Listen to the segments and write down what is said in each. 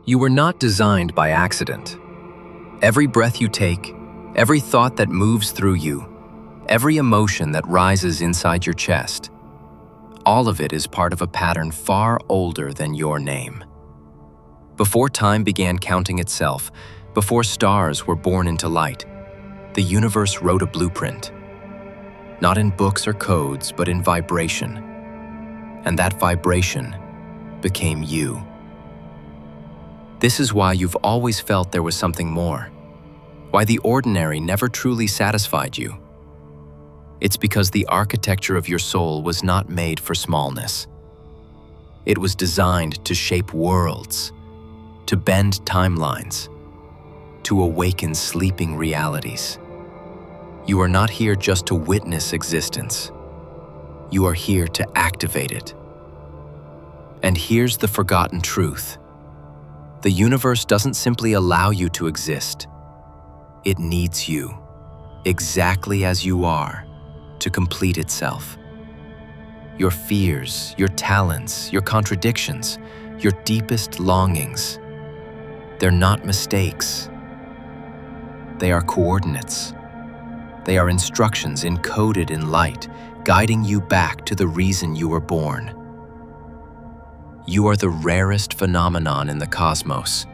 You were not designed by accident. Every breath you take, every thought that moves through you, every emotion that rises inside your chest, all of it is part of a pattern far older than your name. Before time began counting itself, before stars were born into light, the universe wrote a blueprint. Not in books or codes, but in vibration. And that vibration became you. This is why you've always felt there was something more, why the ordinary never truly satisfied you. It's because the architecture of your soul was not made for smallness. It was designed to shape worlds, to bend timelines, to awaken sleeping realities. You are not here just to witness existence. You are here to activate it. And here's the forgotten truth. The universe doesn't simply allow you to exist. It needs you, exactly as you are, to complete itself. Your fears, your talents, your contradictions, your deepest longings, they're not mistakes. They are coordinates. They are instructions encoded in light, guiding you back to the reason you were born. You are the rarest phenomenon in the cosmos,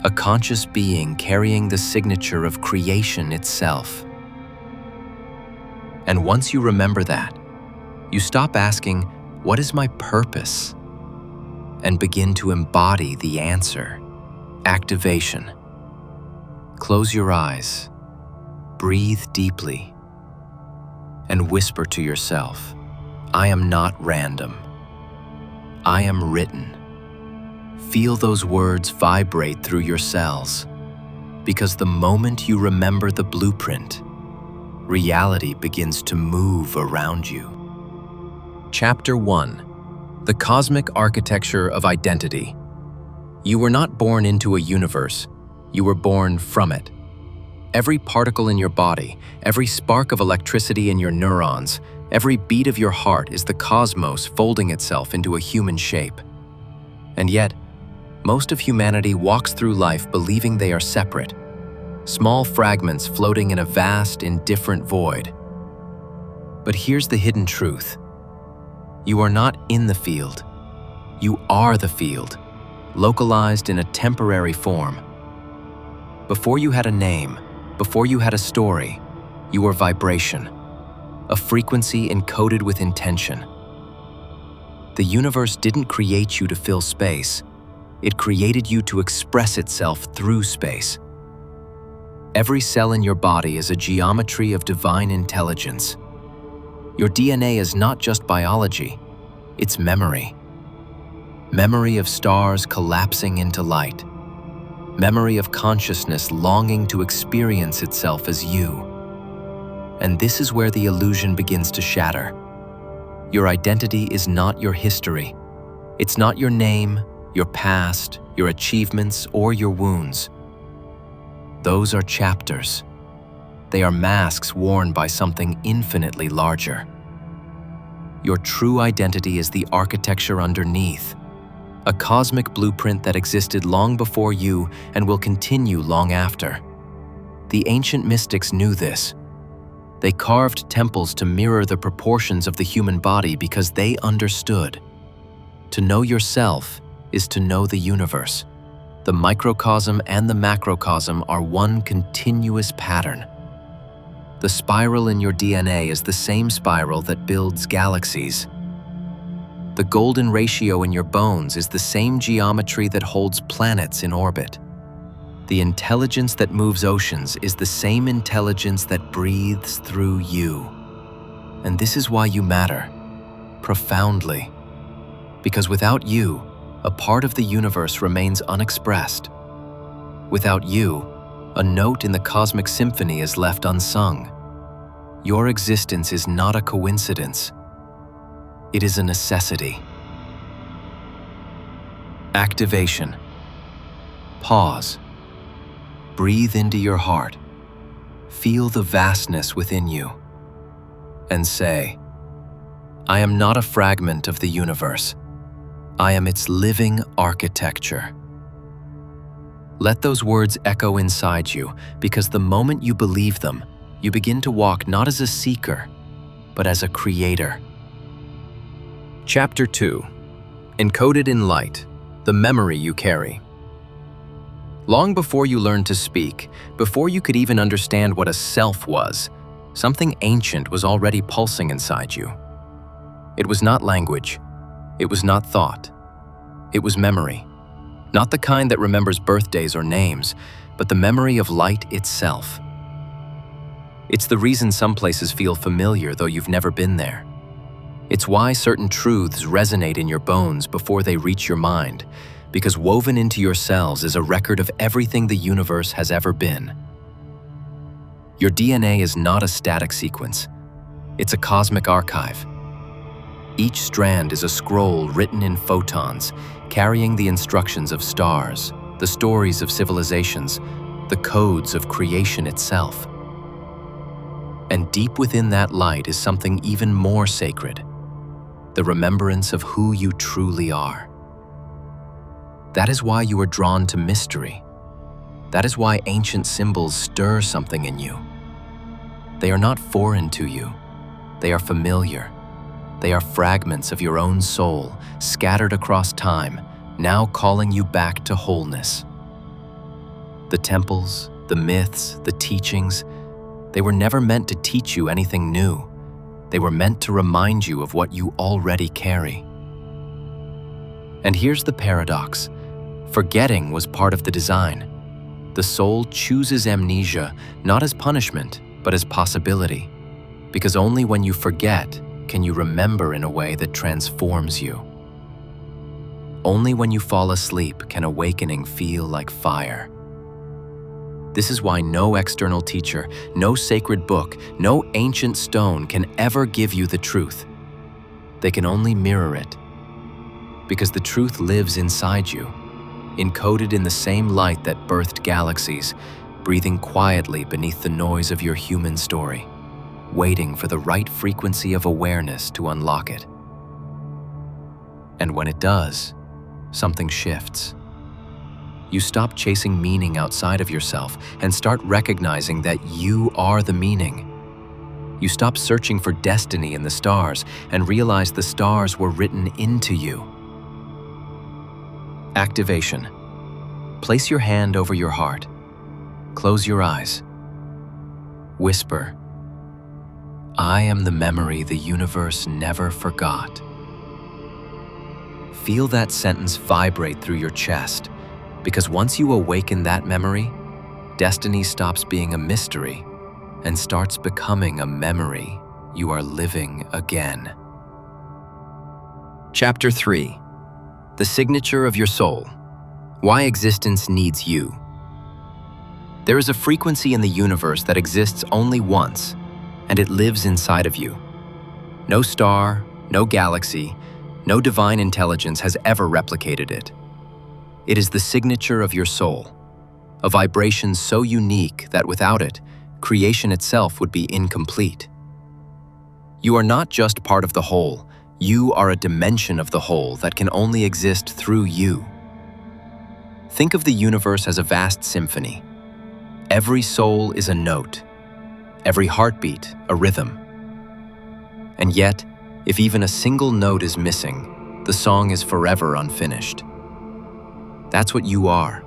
a conscious being carrying the signature of creation itself. And once you remember that, you stop asking, "What is my purpose?" and begin to embody the answer: activation. Close your eyes, breathe deeply, and whisper to yourself, "I am not random. I am written." Feel those words vibrate through your cells, because the moment you remember the blueprint, reality begins to move around you. Chapter 1: The Cosmic Architecture of Identity. You were not born into a universe, you were born from it. Every particle in your body, every spark of electricity in your neurons, every beat of your heart is the cosmos folding itself into a human shape. And yet, most of humanity walks through life believing they are separate, small fragments floating in a vast, indifferent void. But here's the hidden truth. You are not in the field. You are the field, localized in a temporary form. Before you had a name, before you had a story, you were vibration, a frequency encoded with intention. The universe didn't create you to fill space. It created you to express itself through space. Every cell in your body is a geometry of divine intelligence. Your DNA is not just biology, it's memory. Memory of stars collapsing into light. Memory of consciousness longing to experience itself as you. And this is where the illusion begins to shatter. Your identity is not your history. It's not your name, your past, your achievements, or your wounds. Those are chapters. They are masks worn by something infinitely larger. Your true identity is the architecture underneath, a cosmic blueprint that existed long before you and will continue long after. The ancient mystics knew this. They carved temples to mirror the proportions of the human body because they understood. To know yourself is to know the universe. The microcosm and the macrocosm are one continuous pattern. The spiral in your DNA is the same spiral that builds galaxies. The golden ratio in your bones is the same geometry that holds planets in orbit. The intelligence that moves oceans is the same intelligence that breathes through you. And this is why you matter, profoundly. Because without you, a part of the universe remains unexpressed. Without you, a note in the cosmic symphony is left unsung. Your existence is not a coincidence. It is a necessity. Activation. Pause. Breathe into your heart. Feel the vastness within you. And say, "I am not a fragment of the universe. I am its living architecture." Let those words echo inside you, because the moment you believe them, you begin to walk not as a seeker, but as a creator. Chapter 2. Encoded in Light, the memory you carry. Long before you learned to speak, before you could even understand what a self was, something ancient was already pulsing inside you. It was not language. It was not thought. It was memory. Not the kind that remembers birthdays or names, but the memory of light itself. It's the reason some places feel familiar though you've never been there. It's why certain truths resonate in your bones before they reach your mind, because woven into your cells is a record of everything the universe has ever been. Your DNA is not a static sequence. It's a cosmic archive. Each strand is a scroll written in photons, carrying the instructions of stars, the stories of civilizations, the codes of creation itself. And deep within that light is something even more sacred, the remembrance of who you truly are. That is why you are drawn to mystery. That is why ancient symbols stir something in you. They are not foreign to you. They are familiar. They are fragments of your own soul, scattered across time, now calling you back to wholeness. The temples, the myths, the teachings, they were never meant to teach you anything new. They were meant to remind you of what you already carry. And here's the paradox. Forgetting was part of the design. The soul chooses amnesia not as punishment, but as possibility. Because only when you forget can you remember in a way that transforms you. Only when you fall asleep can awakening feel like fire. This is why no external teacher, no sacred book, no ancient stone can ever give you the truth. They can only mirror it. Because the truth lives inside you, encoded in the same light that birthed galaxies, breathing quietly beneath the noise of your human story, waiting for the right frequency of awareness to unlock it. And when it does, something shifts. You stop chasing meaning outside of yourself and start recognizing that you are the meaning. You stop searching for destiny in the stars and realize the stars were written into you. Activation. Place your hand over your heart. Close your eyes. Whisper, "I am the memory the universe never forgot." Feel that sentence vibrate through your chest, because once you awaken that memory, destiny stops being a mystery and starts becoming a memory you are living again. Chapter 3. The Signature of Your Soul. Why Existence Needs You. There is a frequency in the universe that exists only once, and it lives inside of you. No star, no galaxy, no divine intelligence has ever replicated it. It is the signature of your soul, a vibration so unique that without it, creation itself would be incomplete. You are not just part of the whole, you are a dimension of the whole that can only exist through you. Think of the universe as a vast symphony. Every soul is a note, every heartbeat a rhythm. And yet, if even a single note is missing, the song is forever unfinished. That's what you are.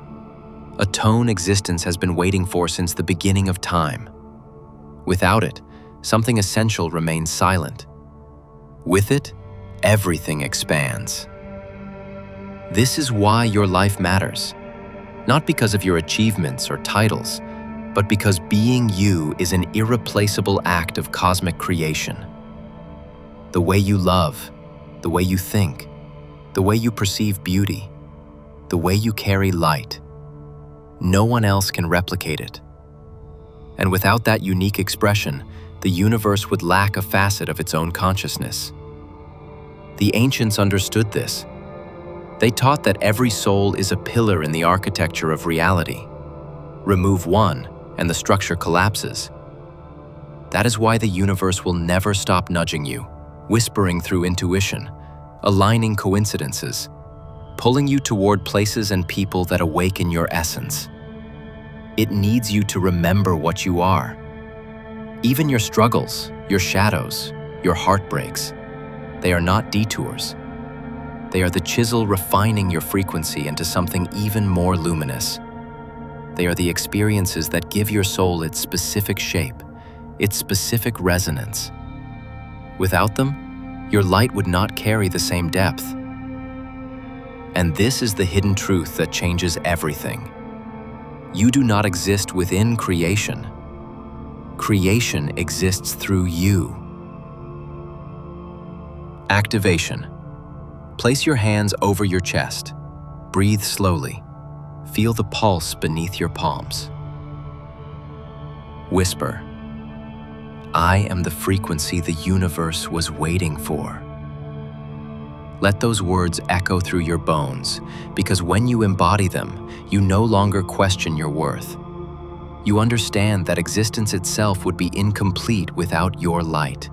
A tone existence has been waiting for since the beginning of time. Without it, something essential remains silent. With it, everything expands. This is why your life matters. Not because of your achievements or titles, but because being you is an irreplaceable act of cosmic creation. The way you love, the way you think, the way you perceive beauty, the way you carry light. No one else can replicate it. And without that unique expression, the universe would lack a facet of its own consciousness. The ancients understood this. They taught that every soul is a pillar in the architecture of reality. Remove one, and the structure collapses. That is why the universe will never stop nudging you, whispering through intuition, aligning coincidences, pulling you toward places and people that awaken your essence. It needs you to remember what you are. Even your struggles, your shadows, your heartbreaks, they are not detours. They are the chisel refining your frequency into something even more luminous. They are the experiences that give your soul its specific shape, its specific resonance. Without them, your light would not carry the same depth. And this is the hidden truth that changes everything. You do not exist within creation. Creation exists through you. Activation. Place your hands over your chest. Breathe slowly. Feel the pulse beneath your palms. Whisper, I am the frequency the universe was waiting for. Let those words echo through your bones, because when you embody them, you no longer question your worth. You understand that existence itself would be incomplete without your light.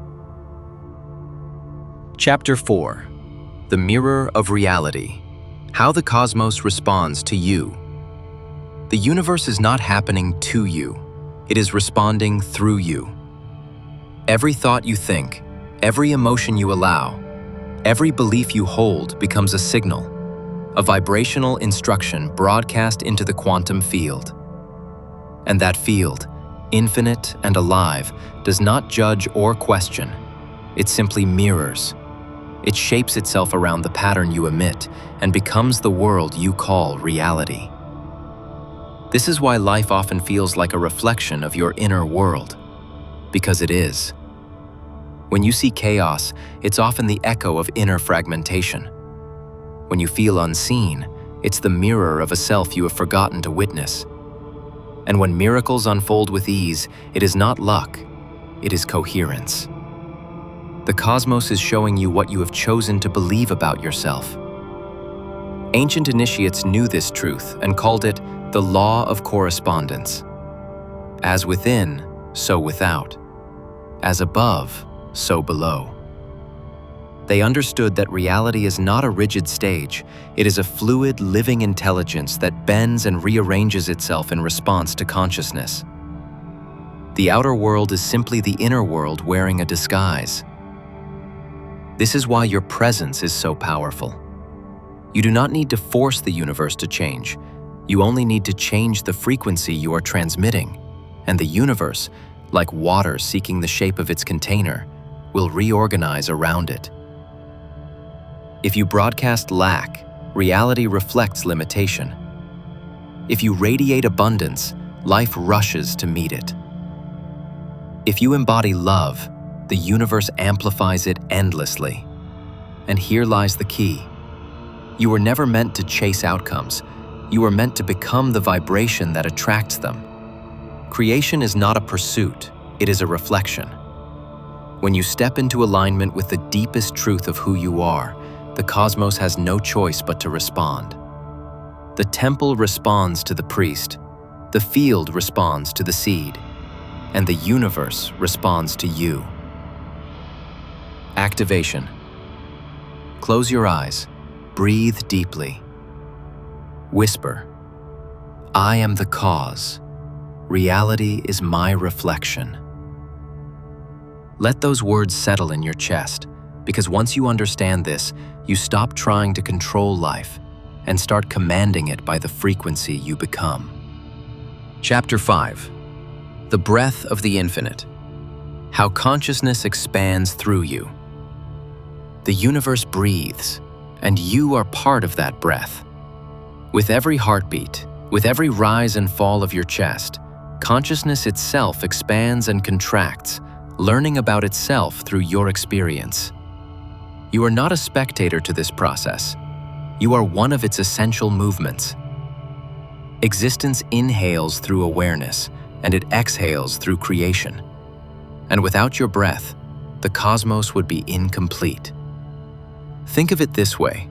Chapter 4. The Mirror of Reality. How the cosmos responds to you. The universe is not happening to you. It is responding through you. Every thought you think, every emotion you allow, every belief you hold becomes a signal, a vibrational instruction broadcast into the quantum field. And that field, infinite and alive, does not judge or question. It simply mirrors. It shapes itself around the pattern you emit and becomes the world you call reality. This is why life often feels like a reflection of your inner world, because it is. When you see chaos, it's often the echo of inner fragmentation. When you feel unseen, it's the mirror of a self you have forgotten to witness. And when miracles unfold with ease, it is not luck, it is coherence. The cosmos is showing you what you have chosen to believe about yourself. Ancient initiates knew this truth and called it the law of correspondence. As within, so without. As above, so below. They understood that reality is not a rigid stage, it is a fluid, living intelligence that bends and rearranges itself in response to consciousness. The outer world is simply the inner world wearing a disguise. This is why your presence is so powerful. You do not need to force the universe to change. You only need to change the frequency you are transmitting, and the universe, like water seeking the shape of its container, will reorganize around it. If you broadcast lack, reality reflects limitation. If you radiate abundance, life rushes to meet it. If you embody love, the universe amplifies it endlessly. And here lies the key. You were never meant to chase outcomes. You were meant to become the vibration that attracts them. Creation is not a pursuit, it is a reflection. When you step into alignment with the deepest truth of who you are, the cosmos has no choice but to respond. The temple responds to the priest, the field responds to the seed, and the universe responds to you. Activation. Close your eyes. Breathe deeply. Whisper, I am the cause. Reality is my reflection. Let those words settle in your chest, because once you understand this, you stop trying to control life and start commanding it by the frequency you become. Chapter 5. The Breath of the Infinite. How consciousness expands through you. The universe breathes, and you are part of that breath. With every heartbeat, with every rise and fall of your chest, consciousness itself expands and contracts, learning about itself through your experience. You are not a spectator to this process. You are one of its essential movements. Existence inhales through awareness, and it exhales through creation. And without your breath, the cosmos would be incomplete. Think of it this way.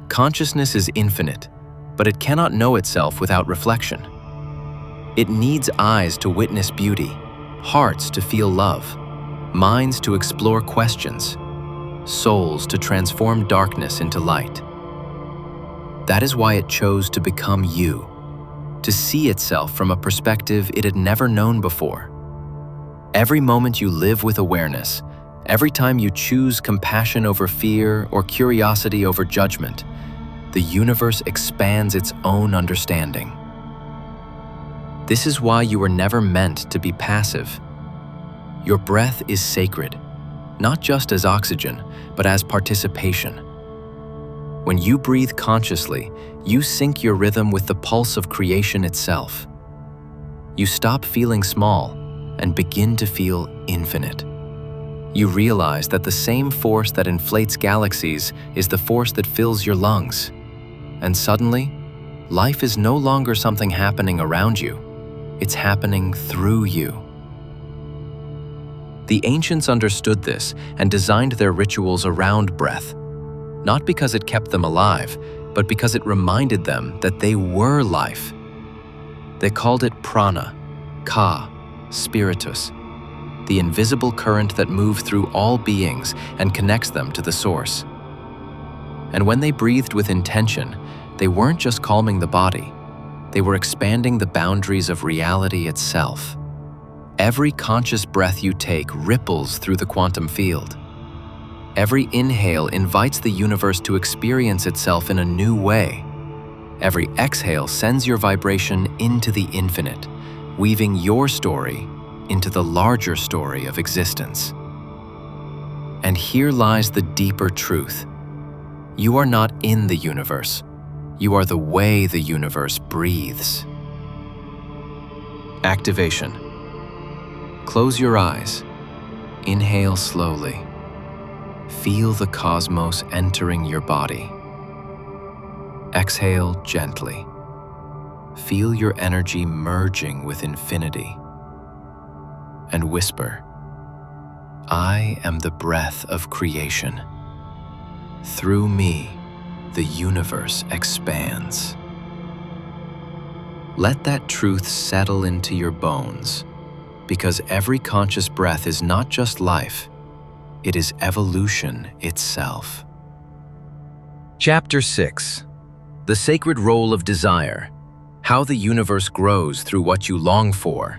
Consciousness is infinite, but it cannot know itself without reflection. It needs eyes to witness beauty, hearts to feel love, minds to explore questions, souls to transform darkness into light. That is why it chose to become you, to see itself from a perspective it had never known before. Every moment you live with awareness, every time you choose compassion over fear or curiosity over judgment, the universe expands its own understanding. This is why you were never meant to be passive. Your breath is sacred, not just as oxygen, but as participation. When you breathe consciously, you sync your rhythm with the pulse of creation itself. You stop feeling small and begin to feel infinite. You realize that the same force that inflates galaxies is the force that fills your lungs. And suddenly, life is no longer something happening around you. It's happening through you. The ancients understood this and designed their rituals around breath, not because it kept them alive, but because it reminded them that they were life. They called it prana, ka, spiritus, the invisible current that moves through all beings and connects them to the source. And when they breathed with intention, they weren't just calming the body, they were expanding the boundaries of reality itself. Every conscious breath you take ripples through the quantum field. Every inhale invites the universe to experience itself in a new way. Every exhale sends your vibration into the infinite, weaving your story into the larger story of existence. And here lies the deeper truth. You are not in the universe. You are the way the universe breathes. Activation. Close your eyes. Inhale slowly. Feel the cosmos entering your body. Exhale gently. Feel your energy merging with infinity. And whisper, I am the breath of creation. Through me, the universe expands. Let that truth settle into your bones, because every conscious breath is not just life, it is evolution itself. Chapter 6. The Sacred Role of Desire. How the universe grows through what you long for.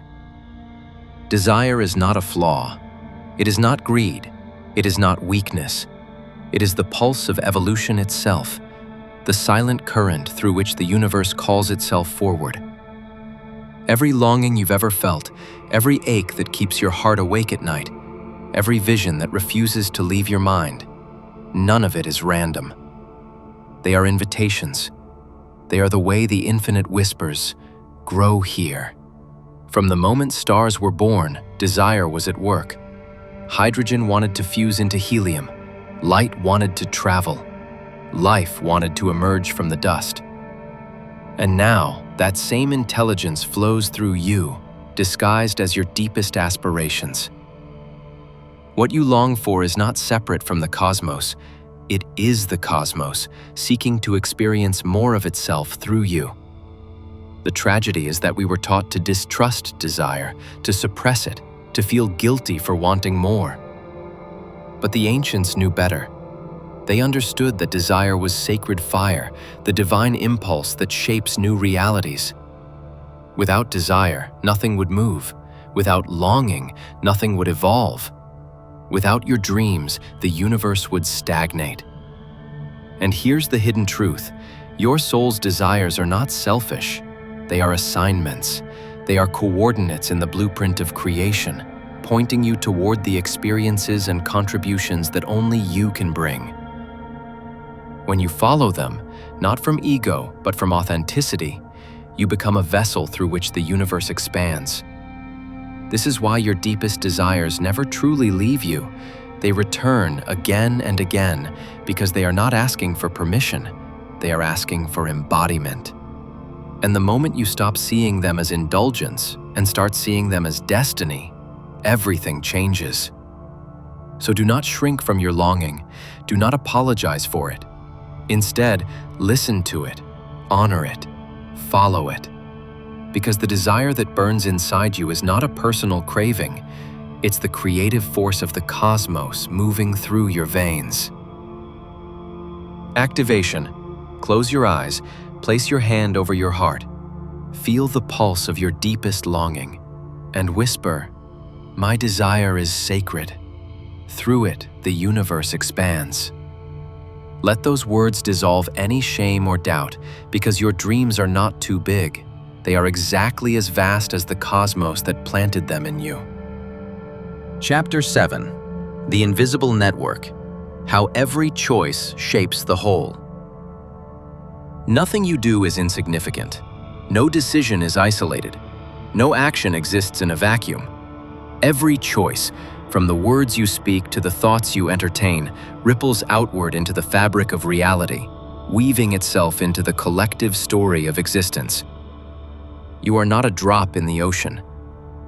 Desire is not a flaw. It is not greed. It is not weakness. It is the pulse of evolution itself, the silent current through which the universe calls itself forward. Every longing you've ever felt, every ache that keeps your heart awake at night, every vision that refuses to leave your mind, none of it is random. They are invitations. They are the way the infinite whispers, grow here. From the moment stars were born, desire was at work. Hydrogen wanted to fuse into helium. Light wanted to travel. Life wanted to emerge from the dust. And now, that same intelligence flows through you, disguised as your deepest aspirations. What you long for is not separate from the cosmos. It is the cosmos, seeking to experience more of itself through you. The tragedy is that we were taught to distrust desire, to suppress it, to feel guilty for wanting more. But the ancients knew better. They understood that desire was sacred fire, the divine impulse that shapes new realities. Without desire, nothing would move. Without longing, nothing would evolve. Without your dreams, the universe would stagnate. And here's the hidden truth. Your soul's desires are not selfish. They are assignments. They are coordinates in the blueprint of creation, pointing you toward the experiences and contributions that only you can bring. When you follow them, not from ego, but from authenticity, you become a vessel through which the universe expands. This is why your deepest desires never truly leave you. They return again and again because they are not asking for permission, they are asking for embodiment. And the moment you stop seeing them as indulgence and start seeing them as destiny, everything changes. So do not shrink from your longing. Do not apologize for it. Instead, listen to it, honor it, follow it. Because the desire that burns inside you is not a personal craving. It's the creative force of the cosmos moving through your veins. Activation. Close your eyes, place your hand over your heart. Feel the pulse of your deepest longing, and whisper, "My desire is sacred." Through it, the universe expands. Let those words dissolve any shame or doubt, because your dreams are not too big. They are exactly as vast as the cosmos that planted them in you. Chapter 7. The Invisible Network. How Every Choice Shapes the Whole. Nothing you do is insignificant. No decision is isolated. No action exists in a vacuum. Every choice, from the words you speak to the thoughts you entertain, ripples outward into the fabric of reality, weaving itself into the collective story of existence. You are not a drop in the ocean.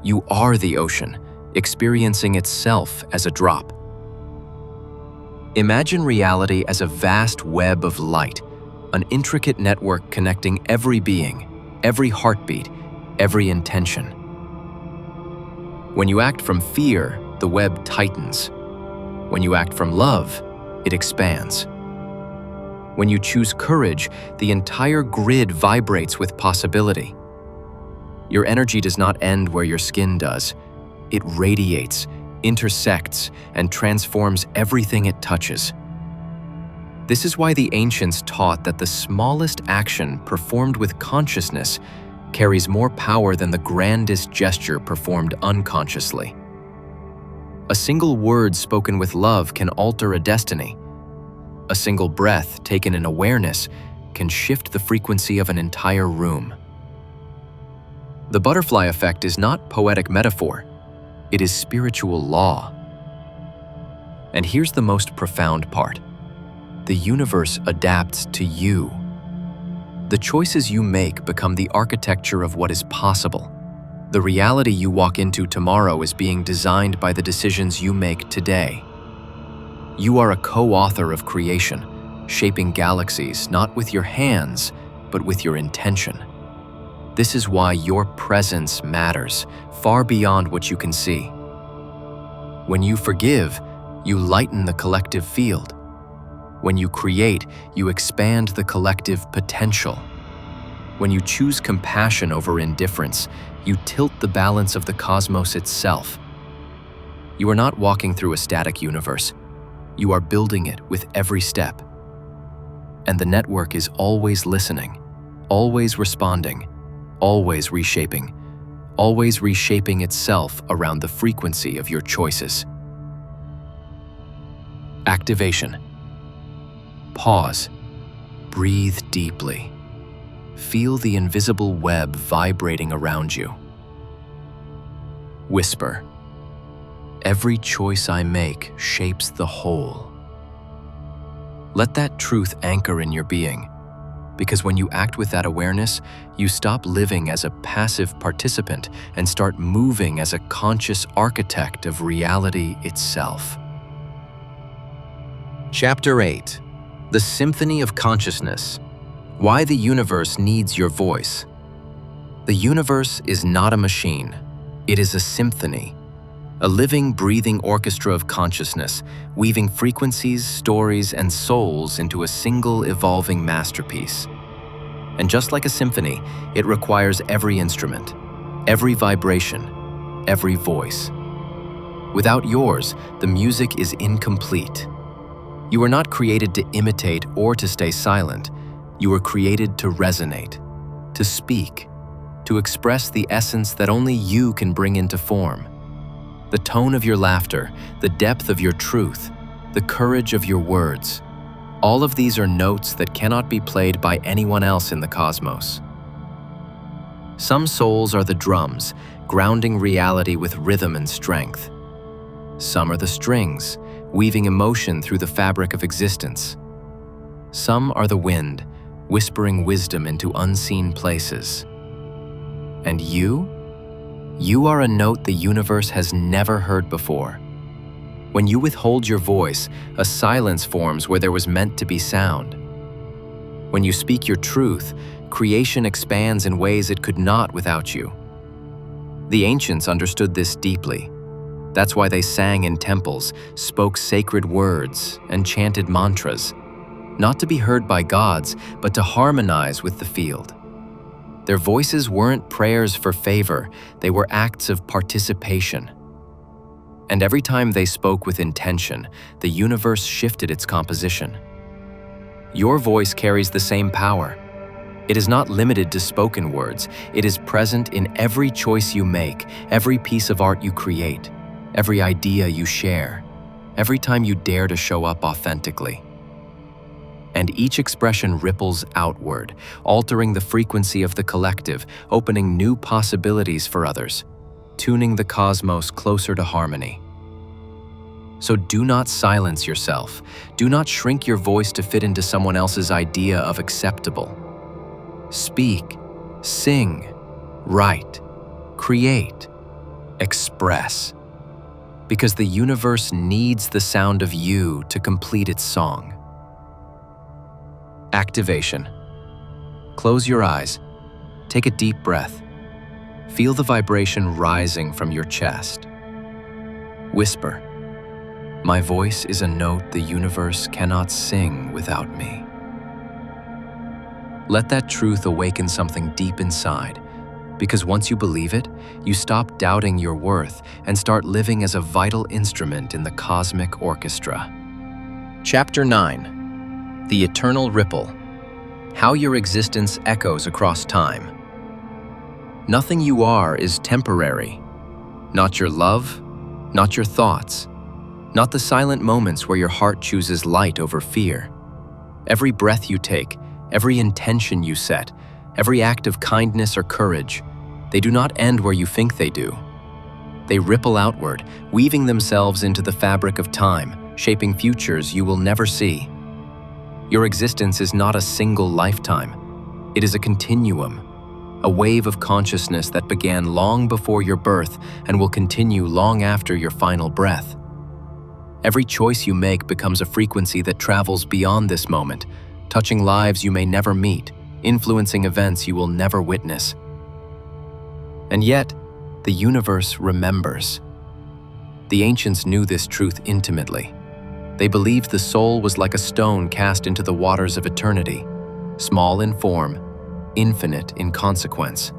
You are the ocean, experiencing itself as a drop. Imagine reality as a vast web of light, an intricate network connecting every being, every heartbeat, every intention. When you act from fear, the web tightens. When you act from love, it expands. When you choose courage, the entire grid vibrates with possibility. Your energy does not end where your skin does. It radiates, intersects, and transforms everything it touches. This is why the ancients taught that the smallest action performed with consciousness carries more power than the grandest gesture performed unconsciously. A single word spoken with love can alter a destiny. A single breath taken in awareness can shift the frequency of an entire room. The butterfly effect is not poetic metaphor. It is spiritual law. And here's the most profound part. The universe adapts to you. The choices you make become the architecture of what is possible. The reality you walk into tomorrow is being designed by the decisions you make today. You are a co-author of creation, shaping galaxies not with your hands, but with your intention. This is why your presence matters, far beyond what you can see. When you forgive, you lighten the collective field. When you create, you expand the collective potential. When you choose compassion over indifference, you tilt the balance of the cosmos itself. You are not walking through a static universe. You are building it with every step. And the network is always listening, always responding, always reshaping itself around the frequency of your choices. Activation. Pause. Breathe deeply. Feel the invisible web vibrating around you. Whisper. Every choice I make shapes the whole. Let that truth anchor in your being, because when you act with that awareness, you stop living as a passive participant and start moving as a conscious architect of reality itself. Chapter 8. The Symphony of Consciousness. Why the universe needs your voice. The universe is not a machine. It is a symphony. A living, breathing orchestra of consciousness, weaving frequencies, stories, and souls into a single evolving masterpiece. And just like a symphony, it requires every instrument, every vibration, every voice. Without yours, the music is incomplete. You were not created to imitate or to stay silent. You were created to resonate, to speak, to express the essence that only you can bring into form. The tone of your laughter, the depth of your truth, the courage of your words. All of these are notes that cannot be played by anyone else in the cosmos. Some souls are the drums, grounding reality with rhythm and strength. Some are the strings, weaving emotion through the fabric of existence. Some are the wind, whispering wisdom into unseen places. And you? You are a note the universe has never heard before. When you withhold your voice, a silence forms where there was meant to be sound. When you speak your truth, creation expands in ways it could not without you. The ancients understood this deeply. That's why they sang in temples, spoke sacred words, and chanted mantras. not to be heard by gods, but to harmonize with the field. Their voices weren't prayers for favor, they were acts of participation. And every time they spoke with intention, the universe shifted its composition. Your voice carries the same power. It is not limited to spoken words. It is present in every choice you make, every piece of art you create, every idea you share, every time you dare to show up authentically. And each expression ripples outward, altering the frequency of the collective, opening new possibilities for others, tuning the cosmos closer to harmony. So do not silence yourself. Do not shrink your voice to fit into someone else's idea of acceptable. Speak, sing, write, create, express. Because the universe needs the sound of you to complete its song. Activation. Close your eyes. Take a deep breath. Feel the vibration rising from your chest. Whisper, "My voice is a note the universe cannot sing without me." Let that truth awaken something deep inside, because once you believe it, you stop doubting your worth and start living as a vital instrument in the cosmic orchestra. Chapter 9. The Eternal Ripple. How your existence echoes across time. Nothing you are is temporary. Not your love, not your thoughts, not the silent moments where your heart chooses light over fear. Every breath you take, every intention you set, every act of kindness or courage, they do not end where you think they do. They ripple outward, weaving themselves into the fabric of time, shaping futures you will never see. Your existence is not a single lifetime. It is a continuum, a wave of consciousness that began long before your birth and will continue long after your final breath. Every choice you make becomes a frequency that travels beyond this moment, touching lives you may never meet, influencing events you will never witness. And yet, the universe remembers. The ancients knew this truth intimately. They believed the soul was like a stone cast into the waters of eternity, small in form, infinite in consequence.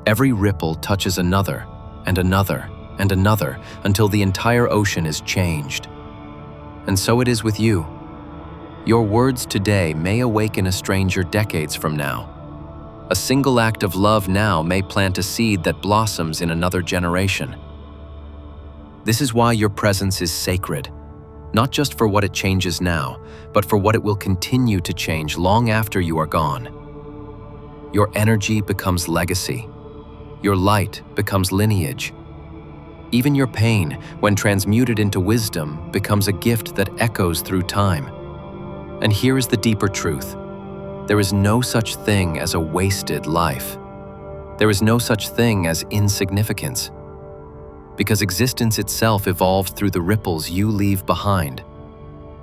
Every ripple touches another, and another, and another, until the entire ocean is changed. And so it is with you. Your words today may awaken a stranger decades from now. A single act of love now may plant a seed that blossoms in another generation. This is why your presence is sacred, not just for what it changes now, but for what it will continue to change long after you are gone. Your energy becomes legacy. Your light becomes lineage. Even your pain, when transmuted into wisdom, becomes a gift that echoes through time. And here is the deeper truth. There is no such thing as a wasted life. There is no such thing as insignificance. Because existence itself evolved through the ripples you leave behind.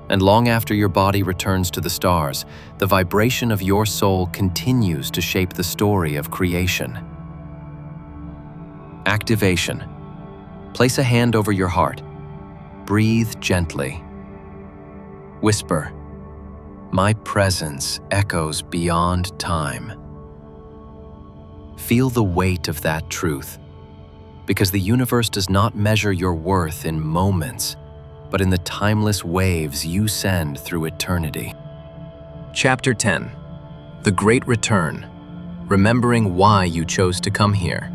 And long after your body returns to the stars, the vibration of your soul continues to shape the story of creation. Activation. Place a hand over your heart. Breathe gently. Whisper, "My presence echoes beyond time." Feel the weight of that truth, because the universe does not measure your worth in moments, but in the timeless waves you send through eternity. Chapter 10. The Great Return. Remembering why you chose to come here.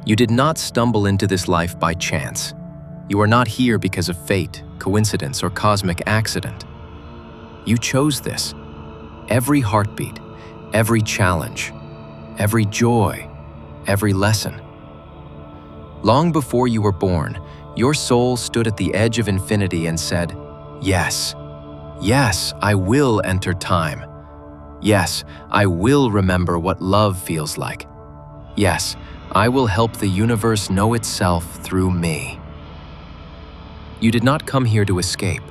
You did not stumble into this life by chance. You are not here because of fate, coincidence, or cosmic accident. You chose this. Every heartbeat, every challenge, every joy, every lesson. Long before you were born, your soul stood at the edge of infinity and said, "Yes, yes, I will enter time. Yes, I will remember what love feels like. Yes, I will help the universe know itself through me." You did not come here to escape.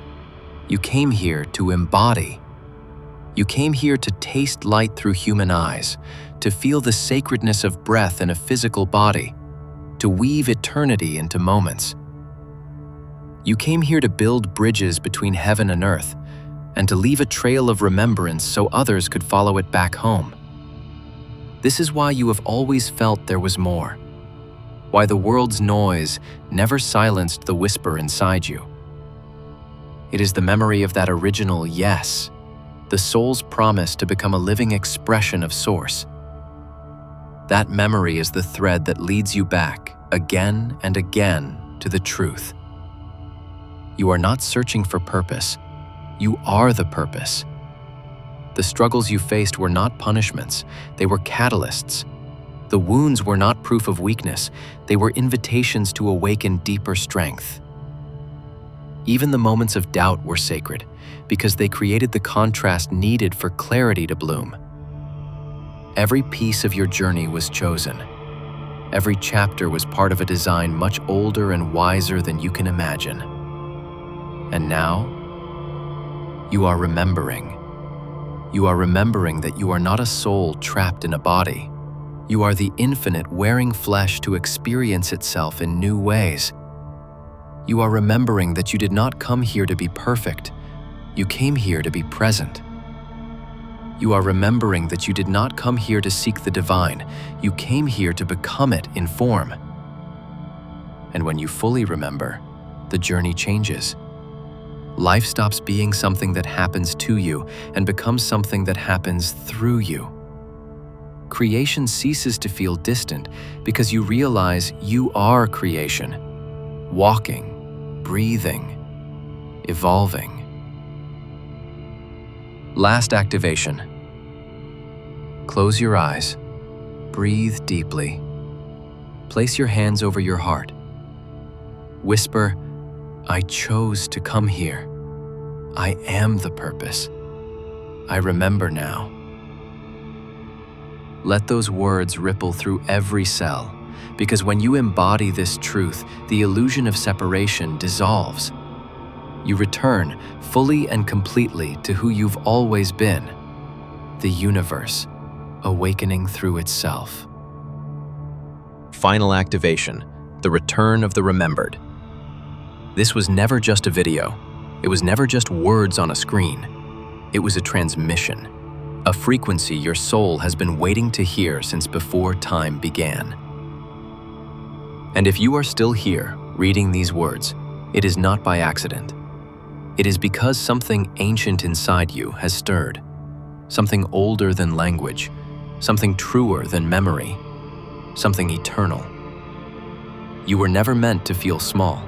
You came here to embody. You came here to taste light through human eyes, to feel the sacredness of breath in a physical body, to weave eternity into moments. You came here to build bridges between heaven and earth, and to leave a trail of remembrance so others could follow it back home. This is why you have always felt there was more, why the world's noise never silenced the whisper inside you. It is the memory of that original yes, the soul's promise to become a living expression of Source. That memory is the thread that leads you back, again and again, to the truth. You are not searching for purpose. You are the purpose. The struggles you faced were not punishments, they were catalysts. The wounds were not proof of weakness, they were invitations to awaken deeper strength. Even the moments of doubt were sacred, because they created the contrast needed for clarity to bloom. Every piece of your journey was chosen. Every chapter was part of a design much older and wiser than you can imagine. And now, you are remembering. You are remembering that you are not a soul trapped in a body. You are the infinite wearing flesh to experience itself in new ways. You are remembering that you did not come here to be perfect. You came here to be present. You are remembering that you did not come here to seek the divine. You came here to become it in form. And when you fully remember, the journey changes. Life stops being something that happens to you and becomes something that happens through you. Creation ceases to feel distant because you realize you are creation, walking, breathing, evolving. Last activation. Close your eyes. Breathe deeply. Place your hands over your heart. Whisper, I chose to come here. I am the purpose. I remember now. Let those words ripple through every cell, because when you embody this truth, the illusion of separation dissolves. You return fully and completely to who you've always been, the universe, awakening through itself. Final activation, the return of the remembered. This was never just a video. It was never just words on a screen. It was a transmission, a frequency your soul has been waiting to hear since before time began. And if you are still here, reading these words, it is not by accident. It is because something ancient inside you has stirred, something older than language, something truer than memory, something eternal. You were never meant to feel small.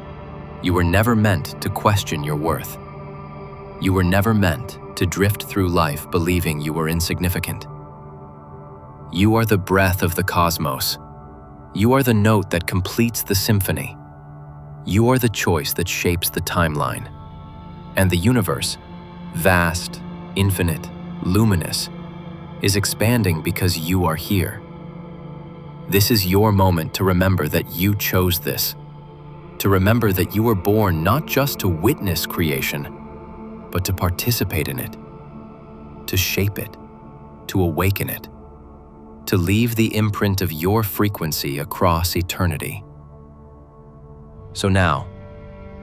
You were never meant to question your worth. You were never meant to drift through life believing you were insignificant. You are the breath of the cosmos. You are the note that completes the symphony. You are the choice that shapes the timeline. And the universe, vast, infinite, luminous, is expanding because you are here. This is your moment to remember that you chose this, to remember that you were born not just to witness creation, but to participate in it, to shape it, to awaken it, to leave the imprint of your frequency across eternity. So now,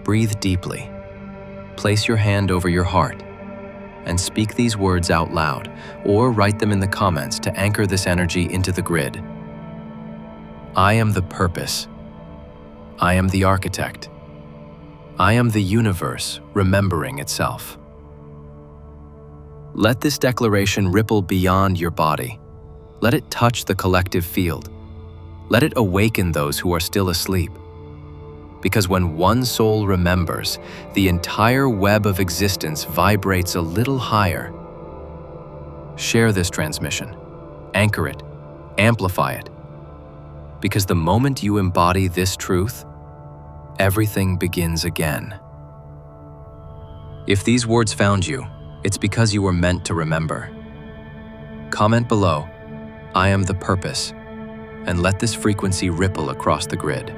breathe deeply, place your hand over your heart, and speak these words out loud, or write them in the comments to anchor this energy into the grid. I am the purpose. I am the architect. I am the universe remembering itself. Let this declaration ripple beyond your body. Let it touch the collective field. Let it awaken those who are still asleep. Because when one soul remembers, the entire web of existence vibrates a little higher. Share this transmission. Anchor it. Amplify it. Because the moment you embody this truth, everything begins again. If these words found you, it's because you were meant to remember. Comment below, I am the purpose, and let this frequency ripple across the grid.